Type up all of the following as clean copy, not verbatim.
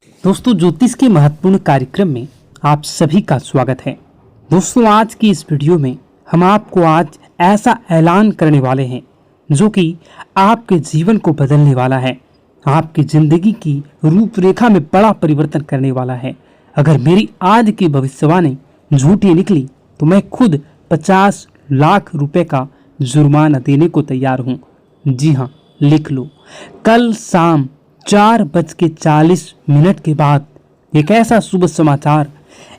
दोस्तों, ज्योतिष के महत्वपूर्ण कार्यक्रम में आप सभी का स्वागत है। दोस्तों, आज की इस वीडियो में हम आपको आज ऐसा ऐलान करने वाले हैं जो कि आपके जीवन को बदलने वाला है, आपकी जिंदगी की रूपरेखा में बड़ा परिवर्तन करने वाला है। अगर मेरी आज की भविष्यवाणी झूठी निकली तो मैं खुद 50 लाख रुपए का जुर्माना देने को तैयार हूँ। जी हाँ, लिख लो। कल शाम 4:40 के बाद एक ऐसा शुभ समाचार,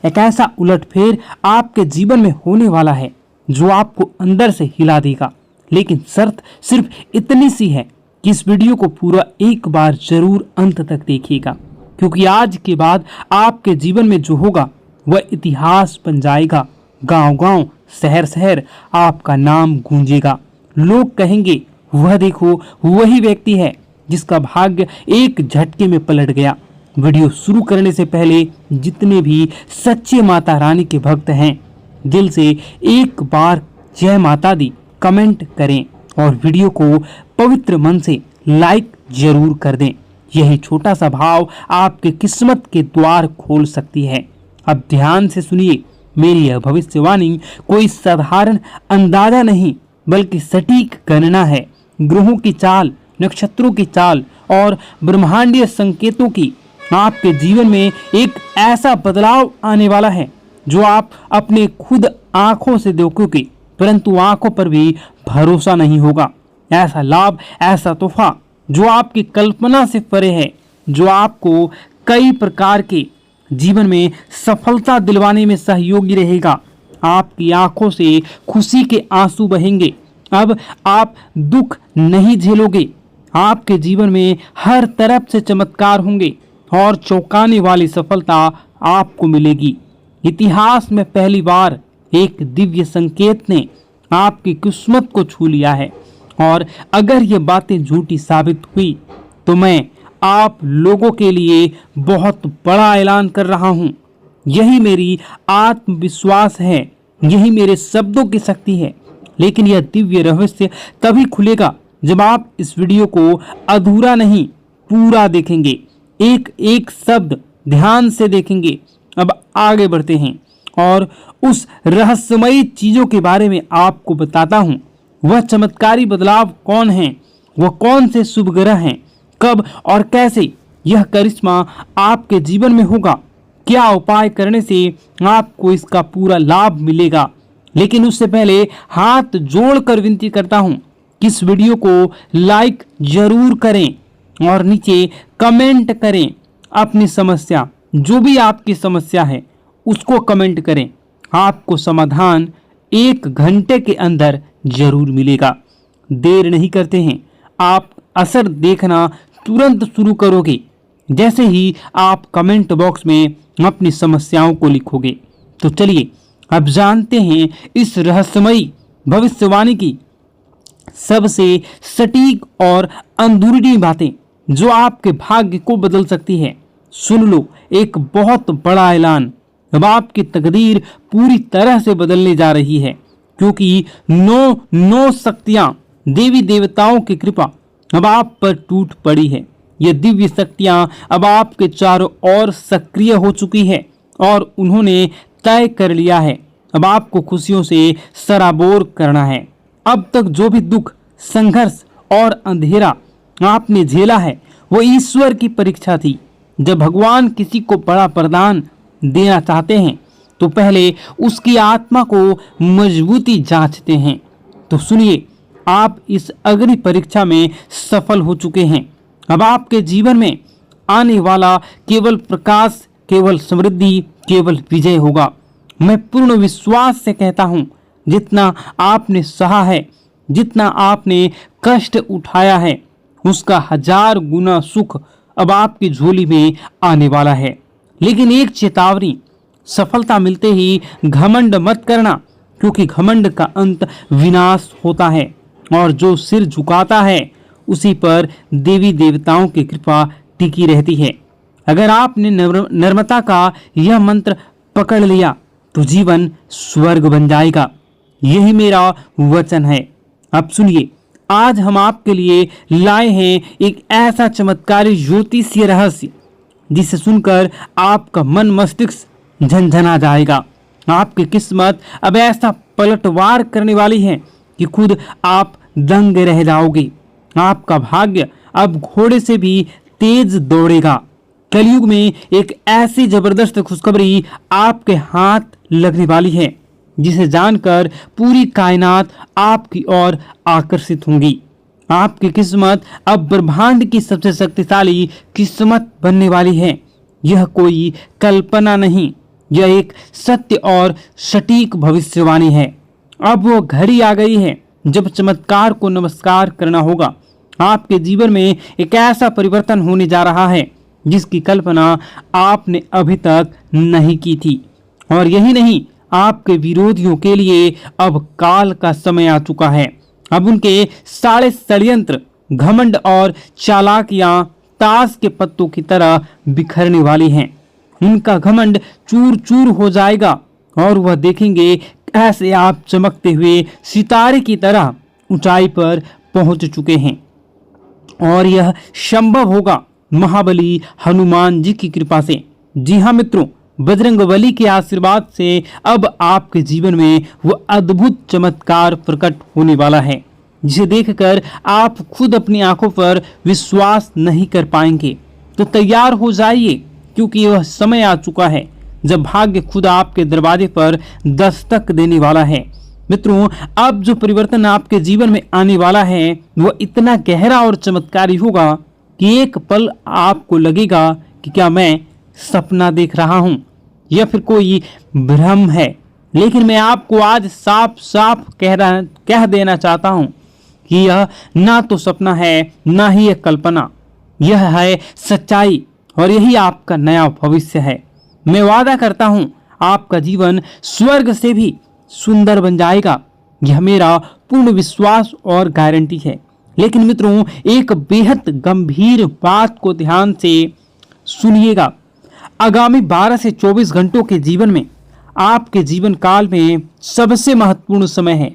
एक ऐसा उलटफेर आपके जीवन में होने वाला है जो आपको अंदर से हिला देगा। लेकिन शर्त सिर्फ इतनी सी है कि इस वीडियो को पूरा एक बार जरूर अंत तक देखिएगा, क्योंकि आज के बाद आपके जीवन में जो होगा वह इतिहास बन जाएगा। गांव-गांव, शहर-शहर आपका नाम गूंजेगा। लोग कहेंगे, वह देखो, वही व्यक्ति है जिसका भाग्य एक झटके में पलट गया। वीडियो शुरू करने से पहले जितने भी सच्चे माता रानी के भक्त हैं, दिल से एक बार जय माता दी कमेंट करें और वीडियो को पवित्र मन से लाइक जरूर कर दें। यही छोटा सा भाव आपके किस्मत के द्वार खोल सकती है। अब ध्यान से सुनिए, मेरी यह भविष्यवाणी कोई साधारण अंदाजा नहीं बल्कि सटीक गणना है। ग्रहों की चाल, नक्षत्रों की चाल और ब्रह्मांडीय संकेतों की आपके जीवन में एक ऐसा बदलाव आने वाला है जो आप अपने खुद आंखों से देखोगे, परंतु आंखों पर भी भरोसा नहीं होगा। ऐसा लाभ, ऐसा तोहफा जो आपकी कल्पना से परे है, जो आपको कई प्रकार के जीवन में सफलता दिलवाने में सहयोगी रहेगा। आपकी आंखों से खुशी के आंसू बहेंगे। अब आप दुख नहीं झेलोगे। आपके जीवन में हर तरफ से चमत्कार होंगे और चौंकाने वाली सफलता आपको मिलेगी। इतिहास में पहली बार एक दिव्य संकेत ने आपकी किस्मत को छू लिया है, और अगर ये बातें झूठी साबित हुई तो मैं आप लोगों के लिए बहुत बड़ा ऐलान कर रहा हूँ। यही मेरी आत्मविश्वास है, यही मेरे शब्दों की शक्ति है। लेकिन यह दिव्य रहस्य तभी खुलेगा जब आप इस वीडियो को अधूरा नहीं, पूरा देखेंगे, एक एक शब्द ध्यान से देखेंगे। अब आगे बढ़ते हैं और उस रहस्यमयी चीजों के बारे में आपको बताता हूं। वह चमत्कारी बदलाव कौन है, वह कौन से शुभ ग्रह हैं, कब और कैसे यह करिश्मा आपके जीवन में होगा, क्या उपाय करने से आपको इसका पूरा लाभ मिलेगा। लेकिन उससे पहले हाथ जोड़कर विनती करता हूं कि इस वीडियो को लाइक जरूर करें और नीचे कमेंट करें अपनी समस्या, जो भी आपकी समस्या है उसको कमेंट करें। आपको समाधान 1 घंटे के अंदर जरूर मिलेगा। देर नहीं करते हैं, आप असर देखना तुरंत शुरू करोगे जैसे ही आप कमेंट बॉक्स में अपनी समस्याओं को लिखोगे। तो चलिए अब जानते हैं इस रहस्यमयी भविष्यवाणी की सबसे सटीक और अंदरूनी बातें जो आपके भाग्य को बदल सकती है। सुन लो, एक बहुत बड़ा ऐलान। अब आपकी तकदीर पूरी तरह से बदलने जा रही है, क्योंकि 9 शक्तियां, देवी देवताओं की कृपा अब आप पर टूट पड़ी है। ये दिव्य शक्तियां अब आपके चारों ओर सक्रिय हो चुकी है और उन्होंने तय कर लिया है अब आपको खुशियों से सराबोर करना है। अब तक जो भी दुख, संघर्ष और अंधेरा आपने झेला है वो ईश्वर की परीक्षा थी। जब भगवान किसी को बड़ा वरदान देना चाहते हैं तो पहले उसकी आत्मा को मजबूती जांचते हैं। तो सुनिए, आप इस अग्नि परीक्षा में सफल हो चुके हैं। अब आपके जीवन में आने वाला केवल प्रकाश, केवल समृद्धि, केवल विजय होगा। मैं पूर्ण विश्वास से कहता हूं, जितना आपने सहा है, जितना आपने कष्ट उठाया है, उसका 1000 गुना सुख अब आपकी झोली में आने वाला है। लेकिन एक चेतावनी, सफलता मिलते ही घमंड मत करना, क्योंकि घमंड का अंत विनाश होता है और जो सिर झुकाता है उसी पर देवी देवताओं की कृपा टिकी रहती है। अगर आपने नम्रता का यह मंत्र पकड़ लिया तो जीवन स्वर्ग बन जाएगा। यही मेरा वचन है। अब सुनिए, आज हम आपके लिए लाए हैं एक ऐसा चमत्कारी ज्योतिषीय रहस्य जिसे सुनकर आपका मन मस्तिष्क झनझना जाएगा। आपकी किस्मत अब ऐसा पलटवार करने वाली है कि खुद आप दंग रह जाओगे। आपका भाग्य अब घोड़े से भी तेज दौड़ेगा। कलयुग में एक ऐसी जबरदस्त खुशखबरी आपके हाथ लगने वाली है जिसे जानकर पूरी कायनात आपकी ओर आकर्षित होंगी। आपकी किस्मत अब ब्रह्मांड की सबसे शक्तिशाली किस्मत बनने वाली है। यह कोई कल्पना नहीं, यह एक सत्य और सटीक भविष्यवाणी है। अब वो घड़ी आ गई है जब चमत्कार को नमस्कार करना होगा। आपके जीवन में एक ऐसा परिवर्तन होने जा रहा है जिसकी कल्पना आपने अभी तक नहीं की थी। और यही नहीं, आपके विरोधियों के लिए अब काल का समय आ चुका है। अब उनके सारे षड्यंत्र, घमंड और चालाकियां ताश के पत्तों की तरह बिखरने वाली हैं। उनका घमंड चूर चूर हो जाएगा और वह देखेंगे कैसे आप चमकते हुए सितारे की तरह ऊंचाई पर पहुंच चुके हैं। और यह संभव होगा महाबली हनुमान जी की कृपा से। जी हाँ मित्रों, बजरंगबली के आशीर्वाद से अब आपके जीवन में वो अद्भुत चमत्कार प्रकट होने वाला है जिसे देखकर आप खुद अपनी आंखों पर विश्वास नहीं कर पाएंगे। तो तैयार हो जाइए, क्योंकि वह समय आ चुका है जब भाग्य खुद आपके दरवाजे पर दस्तक देने वाला है। मित्रों, अब जो परिवर्तन आपके जीवन में आने वाला है वह इतना गहरा और चमत्कारी होगा कि एक पल आपको लगेगा कि क्या मैं सपना देख रहा हूं या फिर कोई भ्रम है। लेकिन मैं आपको आज साफ साफ कह देना चाहता हूं कि यह ना तो सपना है ना ही एक कल्पना, यह है सच्चाई और यही आपका नया भविष्य है। मैं वादा करता हूं आपका जीवन स्वर्ग से भी सुंदर बन जाएगा। यह मेरा पूर्ण विश्वास और गारंटी है। लेकिन मित्रों, एक बेहद गंभीर बात को ध्यान से सुनिएगा। आगामी 12 से 24 घंटों के जीवन में आपके जीवन काल में सबसे महत्वपूर्ण समय है।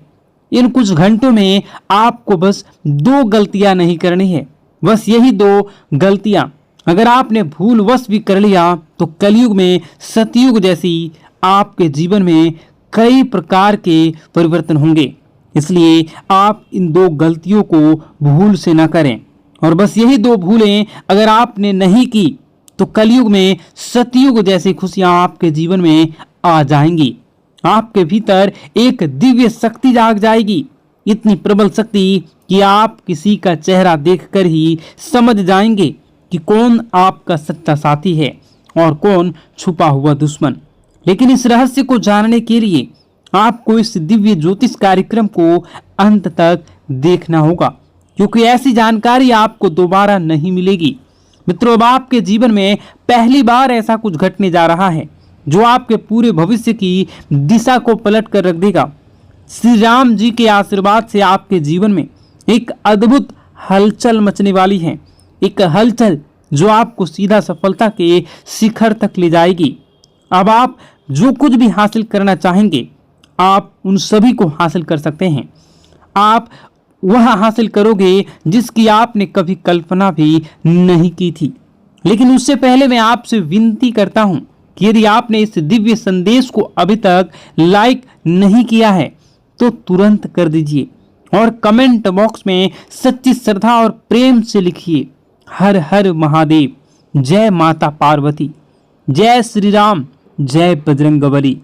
इन कुछ घंटों में आपको बस 2 गलतियां नहीं करनी है। बस यही 2 गलतियां अगर आपने भूलवश भी कर लिया तो कलयुग में सतयुग जैसी आपके जीवन में कई प्रकार के परिवर्तन होंगे। इसलिए आप इन 2 गलतियों को भूल से न करें। और बस यही 2 भूलें अगर आपने नहीं की तो कलयुग में सतयुग जैसी खुशियां आपके जीवन में आ जाएंगी। आपके भीतर एक दिव्य शक्ति जाग जाएगी, इतनी प्रबल शक्ति कि आप किसी का चेहरा देखकर ही समझ जाएंगे कि कौन आपका सच्चा साथी है और कौन छुपा हुआ दुश्मन। लेकिन इस रहस्य को जानने के लिए आपको इस दिव्य ज्योतिष कार्यक्रम को अंत तक देखना होगा, क्योंकि ऐसी जानकारी आपको दोबारा नहीं मिलेगी। मित्रों, अब आपके जीवन में पहली बार ऐसा कुछ घटने जा रहा है जो आपके पूरे भविष्य की दिशा को पलट कर रख देगा। श्री राम जी के आशीर्वाद से आपके जीवन में एक अद्भुत हलचल मचने वाली है। एक हलचल जो आपको सीधा सफलता के शिखर तक ले जाएगी। अब आप जो कुछ भी हासिल करना चाहेंगे आप उन सभी को हासिल कर सकते हैं। आप वह हासिल करोगे जिसकी आपने कभी कल्पना भी नहीं की थी। लेकिन उससे पहले मैं आपसे विनती करता हूं कि यदि आपने इस दिव्य संदेश को अभी तक लाइक नहीं किया है तो तुरंत कर दीजिए और कमेंट बॉक्स में सच्ची श्रद्धा और प्रेम से लिखिए, हर हर महादेव, जय माता पार्वती, जय श्री राम, जय बजरंगबली।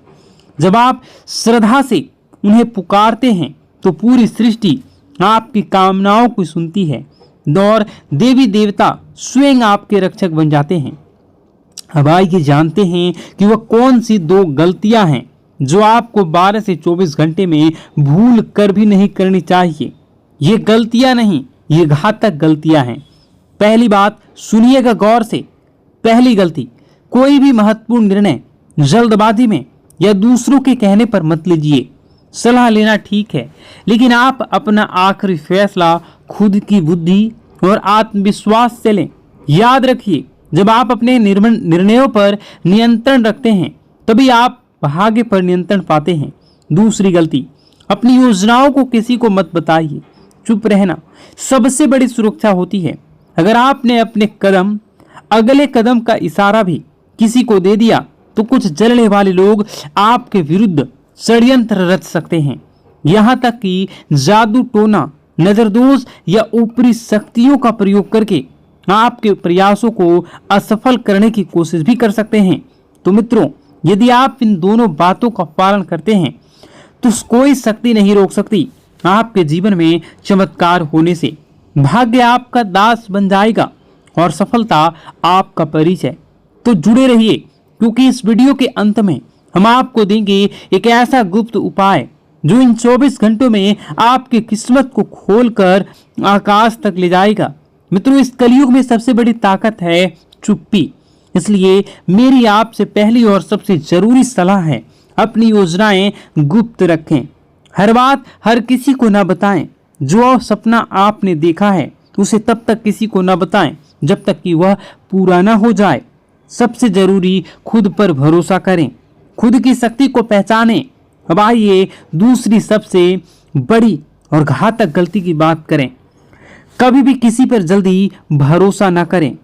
जब आप श्रद्धा से उन्हें पुकारते हैं तो पूरी सृष्टि आपकी कामनाओं को सुनती है और देवी देवता स्वयं आपके रक्षक बन जाते हैं। अब आइए जानते हैं कि वह कौन सी 2 गलतियां हैं जो आपको 12 से 24 घंटे में भूल कर भी नहीं करनी चाहिए। ये गलतियां नहीं, ये घातक गलतियां हैं। पहली बात सुनिएगा गौर से। पहली गलती, कोई भी महत्वपूर्ण निर्णय जल्दबाजी में या दूसरों के कहने पर मत लीजिए। सलाह लेना ठीक है, लेकिन आप अपना आखिरी फैसला खुद की बुद्धि और आत्मविश्वास से लें। याद रखिए, जब आप अपने निर्णयों पर नियंत्रण रखते हैं तभी आप भाग्य पर नियंत्रण पाते हैं। दूसरी गलती, अपनी योजनाओं को किसी को मत बताइए। चुप रहना सबसे बड़ी सुरक्षा होती है। अगर आपने अपने कदम अगले कदम का इशारा भी किसी को दे दिया तो कुछ जलने वाले लोग आपके विरुद्ध षड्यंत्र रच सकते हैं। यहाँ तक कि जादू टोना, नजरदोष या ऊपरी शक्तियों का प्रयोग करके आपके प्रयासों को असफल करने की कोशिश भी कर सकते हैं। तो मित्रों, यदि आप इन दोनों बातों का पालन करते हैं तो कोई शक्ति नहीं रोक सकती आपके जीवन में चमत्कार होने से। भाग्य आपका दास बन जाएगा और सफलता आपका परिचय। तो जुड़े रहिए, क्योंकि इस वीडियो के अंत में हम आपको देंगे एक ऐसा गुप्त उपाय जो इन 24 घंटों में आपकी किस्मत को खोलकर आकाश तक ले जाएगा। मित्रों, इस कलयुग में सबसे बड़ी ताकत है चुप्पी। इसलिए मेरी आपसे पहली और सबसे जरूरी सलाह है, अपनी योजनाएं गुप्त रखें। हर बात हर किसी को ना बताएं। जो सपना आपने देखा है उसे तब तक किसी को ना बताएं जब तक कि वह पूरा ना हो जाए। सबसे जरूरी, खुद पर भरोसा करें, खुद की शक्ति को पहचानें। अब आइए दूसरी सबसे बड़ी और घातक गलती की बात करें। कभी भी किसी पर जल्दी भरोसा ना करें।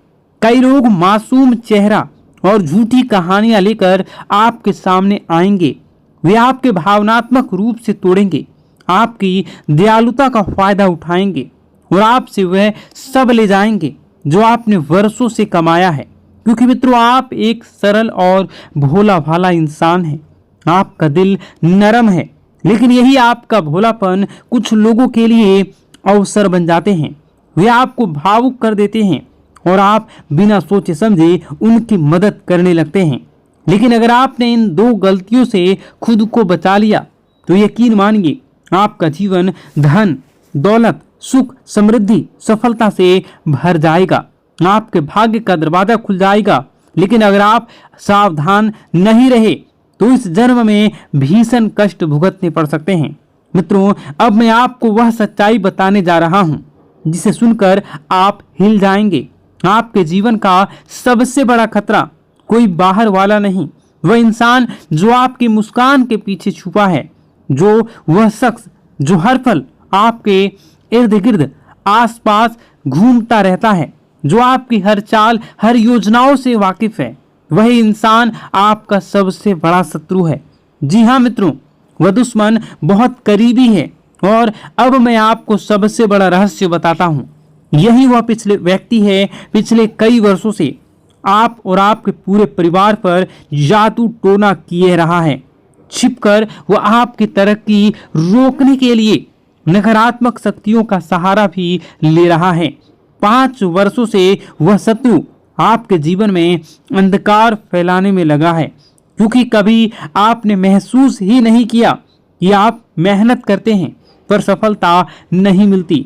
कई लोग मासूम चेहरा और झूठी कहानियां लेकर आपके सामने आएंगे। वे आपके भावनात्मक रूप से तोड़ेंगे, आपकी दयालुता का फायदा उठाएंगे और आपसे वह सब ले जाएंगे जो आपने वर्षों से कमाया है। क्योंकि मित्रों, आप एक सरल और भोला भाला इंसान हैं। आपका दिल नरम है, लेकिन यही आपका भोलापन कुछ लोगों के लिए अवसर बन जाते हैं। वे आपको भावुक कर देते हैं और आप बिना सोचे समझे उनकी मदद करने लगते हैं। लेकिन अगर आपने इन दो गलतियों से खुद को बचा लिया तो यकीन मानिए, आपका जीवन धन, दौलत, सुख, समृद्धि, सफलता से भर जाएगा। आपके भाग्य का दरवाजा खुल जाएगा। लेकिन अगर आप सावधान नहीं रहे तो इस जन्म में भीषण कष्ट भुगतने पड़ सकते हैं। मित्रों, अब मैं आपको वह सच्चाई बताने जा रहा हूं जिसे सुनकर आप हिल जाएंगे। आपके जीवन का सबसे बड़ा खतरा कोई बाहर वाला नहीं, वह इंसान जो आपकी मुस्कान के पीछे छुपा है, जो वह शख्स जो हर पल आपके इर्द गिर्द आसपास घूमता रहता है, जो आपकी हर चाल, हर योजनाओं से वाकिफ है। वही इंसान आपका सबसे बड़ा शत्रु है। जी हाँ मित्रों, वह दुश्मन बहुत करीबी है। और अब मैं आपको सबसे बड़ा रहस्य बताता हूँ। यही वह पिछले व्यक्ति है, पिछले कई वर्षों से आप और आपके पूरे परिवार पर जादू टोना किए रहा है। छिपकर वह आपकी तरक्की रोकने के लिए नकारात्मक शक्तियों का सहारा भी ले रहा है। 5 वर्षों से वह शत्रु आपके जीवन में अंधकार फैलाने में लगा है, क्योंकि कभी आपने महसूस ही नहीं किया कि आप मेहनत करते हैं पर सफलता नहीं मिलती।